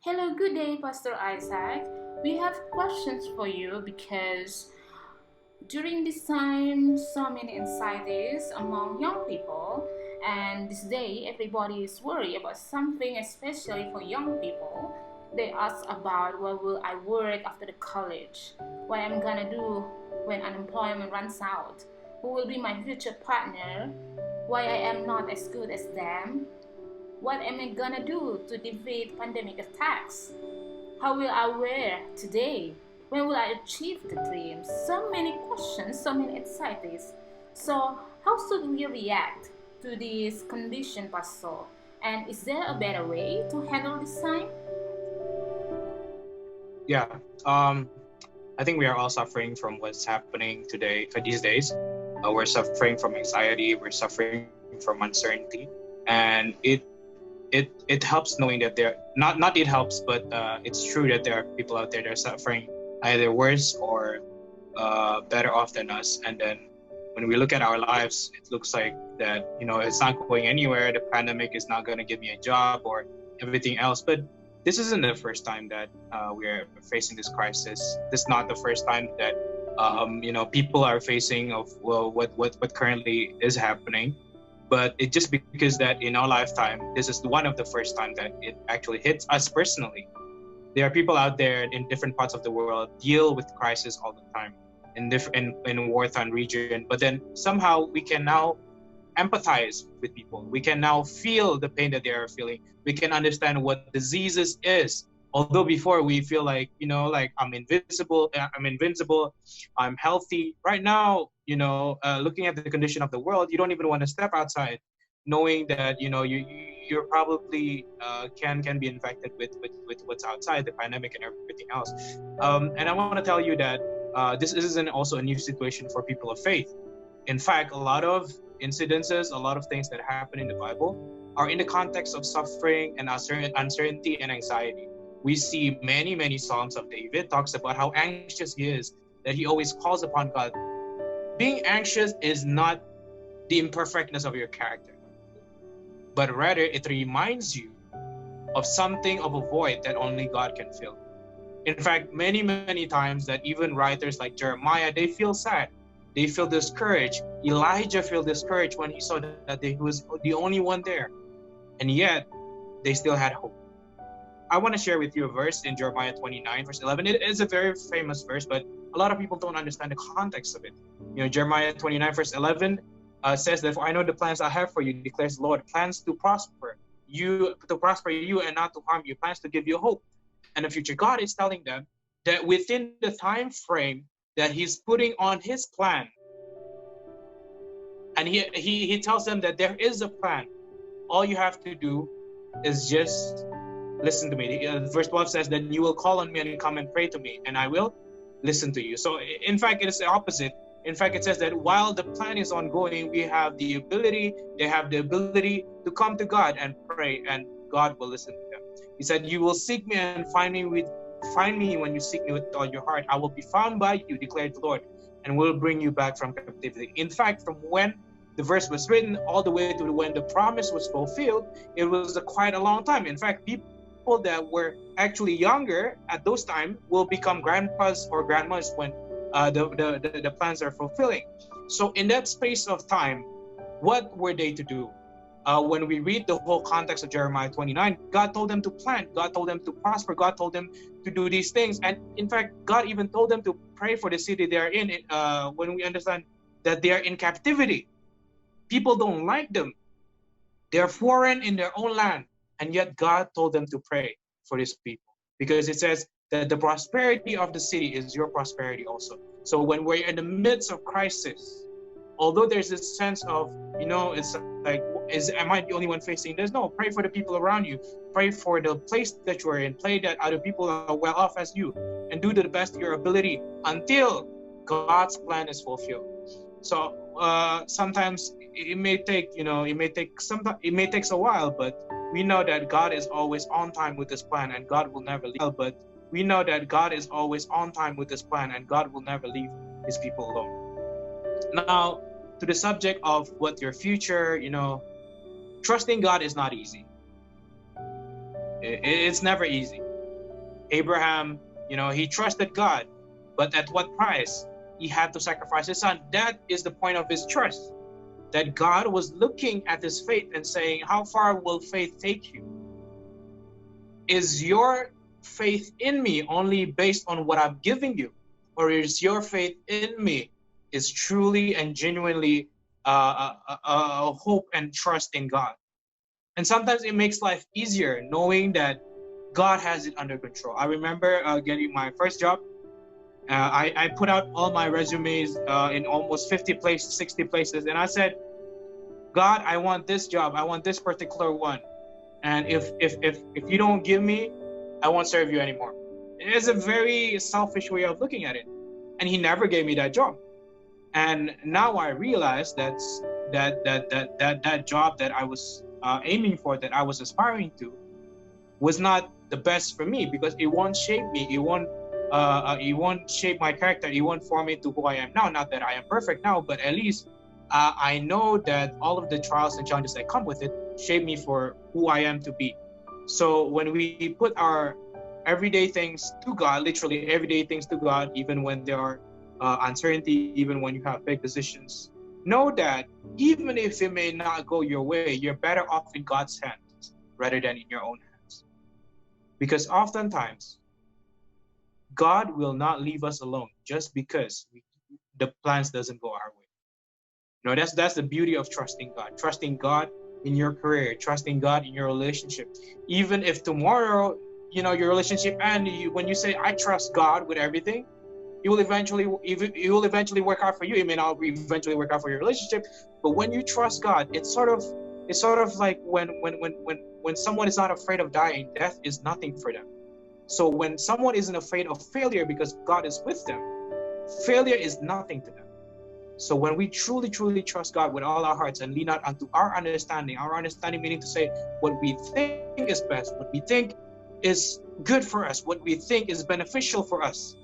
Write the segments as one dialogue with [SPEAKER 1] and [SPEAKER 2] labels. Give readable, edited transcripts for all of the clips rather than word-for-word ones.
[SPEAKER 1] Hello, good day, Pastor Isaac. We have questions for you because during this time, so many anxieties among young people, and this day, everybody is worried about something, especially for young people. They ask about what will I work after the college, what I'm gonna do when unemployment runs out, who will be my future partner, why I am not as good as them, what am I gonna do to defeat pandemic attacks? How will I wear today? When will I achieve the dream? So many questions, so many anxieties. So, how should we react to this condition, Pastor? And is there a better way to handle this time?
[SPEAKER 2] Yeah, um, I think we are all suffering from what's happening today, these days. We're suffering from anxiety, we're suffering from uncertainty, and it helps knowing that not it helps, but it's true that there are people out there that are suffering either worse or better off than us. And then when we look at our lives, it looks like that it's not going anywhere. The pandemic is not going to give me a job or everything else. But this isn't the first time that we're facing this crisis. This is not the first time that people are facing of what currently is happening. But it just because that in our lifetime, this is one of the first time that it actually hits us personally. There are people out there in different parts of the world deal with crisis all the time in wartime region, but then somehow we can now empathize with people. We can now feel the pain that they are feeling. We can understand what diseases is. Although before we feel like, like I'm invincible, I'm healthy. Right now, looking at the condition of the world, you don't even want to step outside, knowing that you're probably can be infected with what's outside, the pandemic and everything else. And I want to tell you that this isn't also a new situation for people of faith. In fact, a lot of incidences, a lot of things that happen in the Bible are in the context of suffering and uncertainty and anxiety. We see many Psalms of David talks about how anxious he is, that he always calls upon God. Being anxious is not the imperfectness of your character, but rather it reminds you of something of a void that only God can fill. In fact, many times that even writers like Jeremiah, they feel sad. They feel discouraged. Elijah felt discouraged when he saw that he was the only one there. And yet, they still had hope. I want to share with you a verse in Jeremiah 29, verse 11. It is a very famous verse, but a lot of people don't understand the context of it. Jeremiah 29, verse 11 says, "Therefore I know the plans I have for you, declares the Lord, plans to prosper you and not to harm you, plans to give you hope and a future." God is telling them that within the time frame that He's putting on His plan, and he tells them that there is a plan. All you have to do is just listen to me. Verse 12 says that you will call on me and come and pray to me, and I will listen to you. So in fact, it is the opposite. In fact, it says that while the plan is ongoing, they have the ability to come to God and pray, and God will listen to them. He said, "You will seek me and find me when you seek me with all your heart. I will be found by you, declared the Lord, and will bring you back from captivity." In fact, from when the verse was written all the way to when the promise was fulfilled, it was quite a long time. In fact, people that were actually younger at those time will become grandpas or grandmas when the plans are fulfilling. So in that space of time, what were they to do? When we read the whole context of Jeremiah 29, God told them to plant, God told them to prosper, God told them to do these things. And in fact, God even told them to pray for the city they are in. When we understand that they are in captivity, people don't like them. They're foreign in their own land. And yet God told them to pray for these people, because it says that the prosperity of the city is your prosperity also. So when we're in the midst of crisis, although there's this sense of, it's like, am I the only one facing this? No, pray for the people around you. Pray for the place that you are in. Pray that other people are well off as you, and do to the best of your ability until God's plan is fulfilled. So sometimes it may take a while, but we know that God is always on time with His plan, and God will never leave. But we know that God is always on time with His plan, and God will never leave His people alone. Now, to the subject of what your future, trusting God is not easy. It's never easy. Abraham, he trusted God, but at what price? He had to sacrifice his son. That is the point of his trust, that God was looking at his faith and saying, how far will faith take you? Is your faith in me only based on what I'm giving you? Or is your faith in me is truly and genuinely hope and trust in God? And sometimes it makes life easier knowing that God has it under control. I remember getting my first job. I put out all my resumes in almost 50 places, 60 places, and I said, God, I want this job. I want this particular one. And if you don't give me, I won't serve you anymore. It's a very selfish way of looking at it. And he never gave me that job. And now I realize that job that I was aiming for, that I was aspiring to, was not the best for me, because it won't shape me. It won't shape my character. It won't form me to who I am now. Not that I am perfect now, but at least I know that all of the trials and challenges that come with it shape me for who I am to be. So when we put our everyday things to God, literally everyday things to God, even when there are uncertainty, even when you have big decisions, know that even if it may not go your way, you're better off in God's hands rather than in your own hands. Because oftentimes, God will not leave us alone just because the plans doesn't go our way. That's the beauty of trusting God. Trusting God in your career, trusting God in your relationship. Even if tomorrow, your relationship ends, when you say, I trust God with everything, it will eventually work out for you. It may not eventually work out for your relationship, but when you trust God, it's sort of like when someone is not afraid of dying, death is nothing for them. So when someone isn't afraid of failure because God is with them, failure is nothing to them. So when we truly, truly trust God with all our hearts and lean not unto our understanding meaning to say what we think is best, what we think is good for us, what we think is beneficial for us,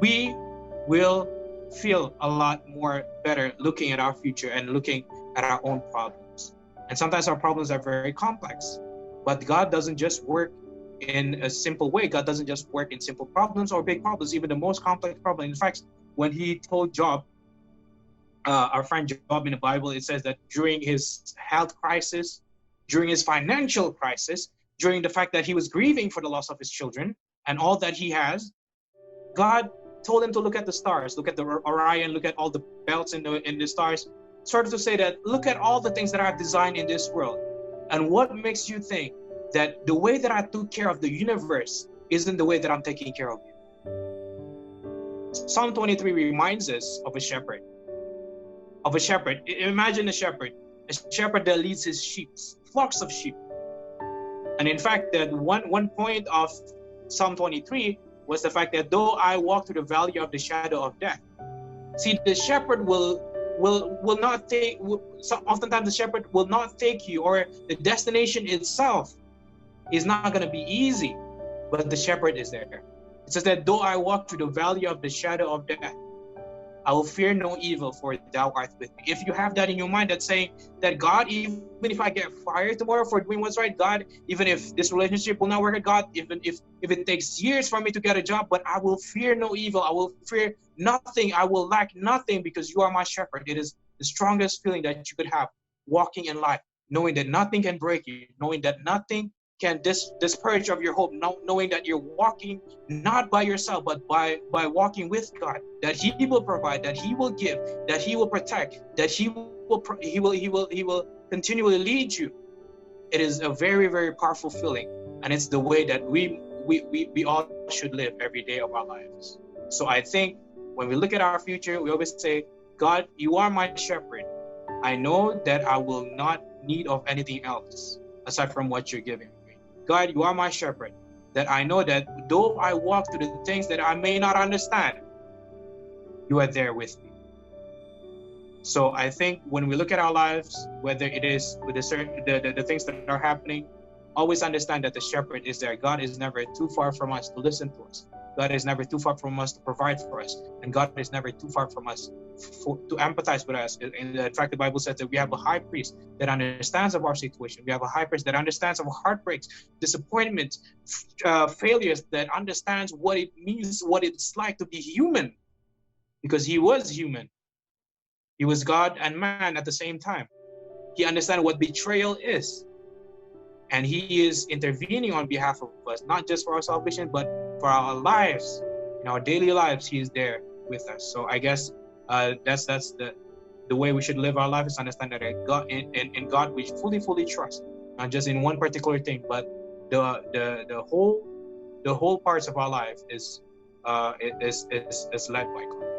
[SPEAKER 2] we will feel a lot more better looking at our future and looking at our own problems. And sometimes our problems are very complex, but God doesn't just work in a simple way. God doesn't just work in simple problems or big problems, even the most complex problem. In fact, when he told Job, our friend Job in the Bible, it says that during his health crisis, during his financial crisis, during the fact that he was grieving for the loss of his children and all that he has, God told him to look at the stars, look at the Orion, look at all the belts in the stars, sort of to say that, look at all the things that I've designed in this world. And what makes you think that the way that I took care of the universe isn't the way that I'm taking care of you? Psalm 23 reminds us of a shepherd. Imagine a shepherd that leads his sheep, flocks of sheep. And in fact, that one point of Psalm 23 was the fact that though I walk through the valley of the shadow of death. See, the shepherd will not take, oftentimes the shepherd will not take you, or the destination itself is not going to be easy, but the shepherd is there. It says that though I walk through the valley of the shadow of death, I will fear no evil, for thou art with me. If you have that in your mind, that's saying that God, even if I get fired tomorrow for doing what's right, God, even if this relationship will not work out, God, even if it takes years for me to get a job, but I will fear no evil. I will fear nothing. I will lack nothing, because you are my shepherd. It is the strongest feeling that you could have walking in life, knowing that nothing can break you, knowing that nothing can discourage of your hope, knowing that you're walking not by yourself, but by walking with God, that He will provide, that He will give, that He will protect, that He will continually lead you. It is a very, very powerful feeling, and it's the way that we all should live every day of our lives. So I think when we look at our future, we always say, God, you are my shepherd. I know that I will not need of anything else aside from what you're giving me. God, you are my shepherd, that I know that though I walk through the things that I may not understand, you are there with me. So I think when we look at our lives, whether it is with the things that are happening, always understand that the shepherd is there. God is never too far from us to listen to us. God is never too far from us to provide for us, and God is never too far from us to empathize with us. In fact, the Bible says that we have a high priest that understands of our situation. We have a high priest that understands of heartbreaks, disappointments, failures, that understands what it means, what it's like to be human, because he was human. He was God and man at the same time. He understands what betrayal is. And he is intervening on behalf of us, not just for our salvation, but for our lives. In our daily lives, he is there with us. So I guess that's the way we should live our life, is understand that in God we fully trust, not just in one particular thing, but the whole parts of our life is led by God.